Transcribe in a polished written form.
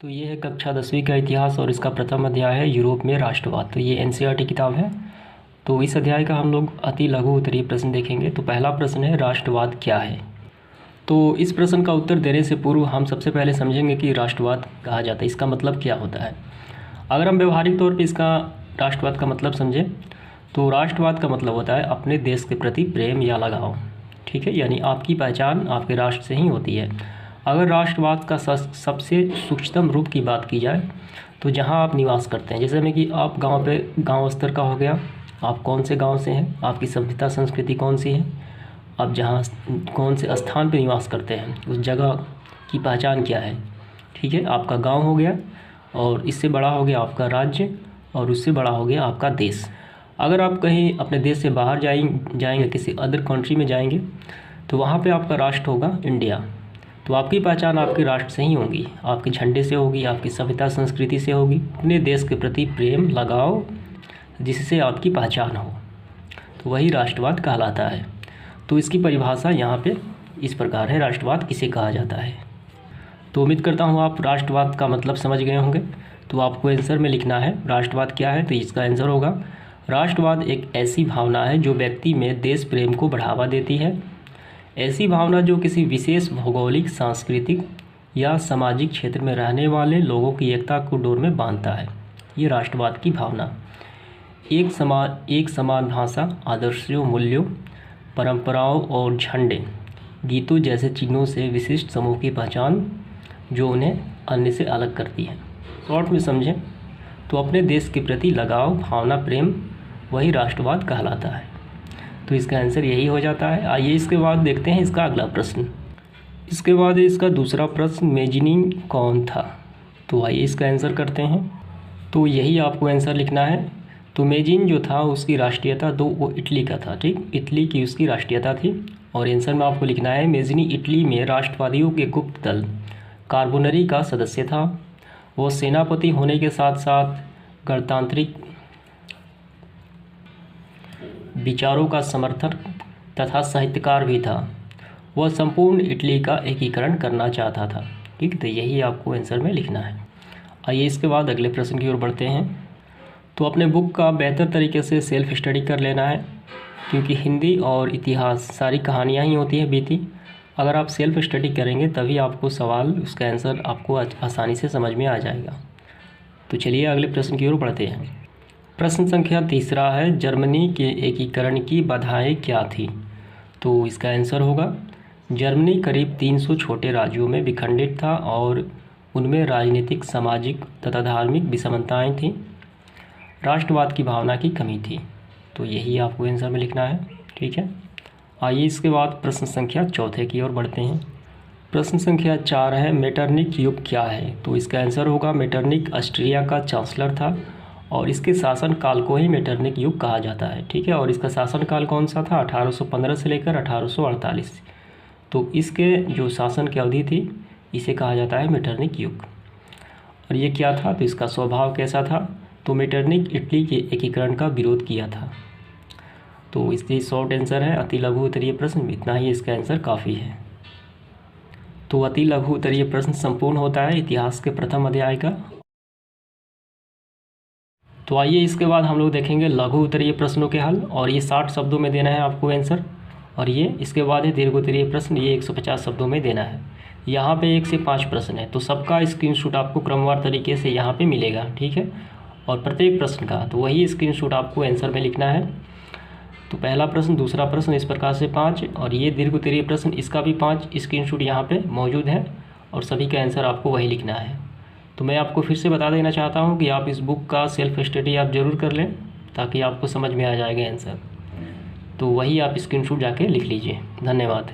तो ये है कक्षा 10वीं का इतिहास और इसका प्रथम अध्याय है यूरोप में राष्ट्रवाद। तो ये एनसीईआरटी किताब है। तो इस अध्याय का हम लोग अति लघु उत्तरीय प्रश्न देखेंगे। तो पहला प्रश्न है, राष्ट्रवाद क्या है। तो इस प्रश्न का उत्तर देने से पूर्व हम सबसे पहले समझेंगे कि राष्ट्रवाद कहा जाता है, इसका मतलब क्या होता है। अगर हम व्यवहारिक तौर पर इसका राष्ट्रवाद का मतलब समझें तो राष्ट्रवाद का मतलब होता है अपने देश के प्रति प्रेम या लगाव। ठीक है, यानी आपकी पहचान आपके राष्ट्र से ही होती है। अगर राष्ट्रवाद का सबसे सूक्ष्मतम रूप की बात की जाए तो जहां आप निवास करते हैं, जैसे में कि आप गांव स्तर का हो गया, आप कौन से गांव से हैं, आपकी सभ्यता संस्कृति कौन सी है, आप जहां कौन से स्थान पर निवास करते हैं उस जगह की पहचान क्या है। ठीक है, आपका गांव हो गया और इससे बड़ा हो गया आपका राज्य और उससे बड़ा हो गया आपका देश। अगर आप कहीं अपने देश से बाहर जाएंगे किसी अदर कंट्री में जाएंगे तो वहाँ पे आपका राष्ट्र होगा इंडिया। तो आपकी पहचान आपके राष्ट्र से ही होगी, आपके झंडे से होगी, आपकी सभ्यता संस्कृति से होगी, अपने देश के प्रति प्रेम लगाव जिससे आपकी पहचान हो, तो वही राष्ट्रवाद कहलाता है। तो इसकी परिभाषा यहाँ पे इस प्रकार है, राष्ट्रवाद किसे कहा जाता है। तो उम्मीद करता हूँ आप राष्ट्रवाद का मतलब समझ गए होंगे। तो आपको आंसर में लिखना है राष्ट्रवाद क्या है। तो इसका आंसर होगा, राष्ट्रवाद एक ऐसी भावना है जो व्यक्ति में देश प्रेम को बढ़ावा देती है। ऐसी भावना जो किसी विशेष भौगोलिक, सांस्कृतिक या सामाजिक क्षेत्र में रहने वाले लोगों की एकता को डोर में बांधता है। ये राष्ट्रवाद की भावना एक समान भाषा, आदर्शों, मूल्यों, परंपराओं और झंडे, गीतों जैसे चिन्हों से विशिष्ट समूह की पहचान जो उन्हें अन्य से अलग करती है। शॉर्ट में समझें तो अपने देश के प्रति लगाव, भावना, प्रेम वही राष्ट्रवाद कहलाता है। तो इसका आंसर यही हो जाता है। आइए इसके बाद देखते हैं इसका अगला प्रश्न। इसके बाद इसका दूसरा प्रश्न, मेजनीन कौन था। तो आइए इसका आंसर करते हैं। तो यही आपको आंसर लिखना है। तो मेजिन जो था उसकी राष्ट्रीयता वो इटली का था। ठीक, इटली की उसकी राष्ट्रीयता थी। और आंसर में आपको लिखना है, मेजनी इटली में राष्ट्रवादियों के गुप्त दल कार्बोनरी का सदस्य था। वो सेनापति होने के साथ साथ गणतांत्रिक विचारों का समर्थक तथा साहित्यकार भी था। वह संपूर्ण इटली का एकीकरण करना चाहता था। ठीक, तो यही आपको आंसर में लिखना है। आइए इसके बाद अगले प्रश्न की ओर बढ़ते हैं। तो अपने बुक का बेहतर तरीके से सेल्फ स्टडी कर लेना है, क्योंकि हिंदी और इतिहास सारी कहानियाँ ही होती हैं बीती। अगर आप सेल्फ स्टडी करेंगे तभी आपको सवाल, उसका आंसर आपको आसानी से समझ में आ जाएगा। तो चलिए अगले प्रश्न की ओर बढ़ते हैं। प्रश्न संख्या तीसरा है, जर्मनी के एकीकरण की बाधाएं क्या थी। तो इसका आंसर होगा, जर्मनी करीब 300 छोटे राज्यों में विखंडित था और उनमें राजनीतिक, सामाजिक तथा धार्मिक विषमताएं थीं। राष्ट्रवाद की भावना की कमी थी। तो यही आपको आंसर में लिखना है। ठीक है, आइए इसके बाद प्रश्न संख्या चौथे की ओर बढ़ते हैं। प्रश्न संख्या 4 है, मेटरनिक युग क्या है। तो इसका आंसर होगा, मेटरनिक ऑस्ट्रिया का चांसलर था और इसके शासन काल को ही मेटरनिक युग कहा जाता है। ठीक है, और इसका शासन काल कौन सा था, 1815 से लेकर 1848। तो इसके जो शासन की अवधि थी इसे कहा जाता है मेटरनिक युग। और ये क्या था, तो इसका स्वभाव कैसा था। तो मेटरनिक इटली के एकीकरण का विरोध किया था। तो इसकी शॉर्ट आंसर है अति लघु उत्तरीय प्रश्न, इतना ही इसका आंसर काफ़ी है। तो अति लघु उत्तरीय प्रश्न संपूर्ण होता है इतिहास के प्रथम अध्याय का। तो आइए इसके बाद हम लोग देखेंगे लघु उत्तरीय प्रश्नों के हल, और ये 60 शब्दों में देना है आपको आंसर। और ये इसके बाद है दीर्घ उत्तरीय प्रश्न, ये 150 शब्दों में देना है। यहाँ पे 1 से 5 प्रश्न है, तो सबका स्क्रीनशॉट आपको क्रमवार तरीके से यहाँ पे मिलेगा। ठीक है, और प्रत्येक प्रश्न का तो वही स्क्रीनशॉट आपको आंसर में लिखना है। तो पहला प्रश्न, दूसरा प्रश्न इस प्रकार से 5, और ये दीर्घ उत्तरीय प्रश्न इसका भी 5 स्क्रीनशॉट यहाँ पे मौजूद है, और सभी का आंसर आपको वही लिखना है। तो मैं आपको फिर से बता देना चाहता हूँ कि आप इस बुक का सेल्फ स्टडी आप ज़रूर कर लें, ताकि आपको समझ में आ जाएगा आंसर। तो वही आप स्क्रीनशॉट जाके लिख लीजिए। धन्यवाद।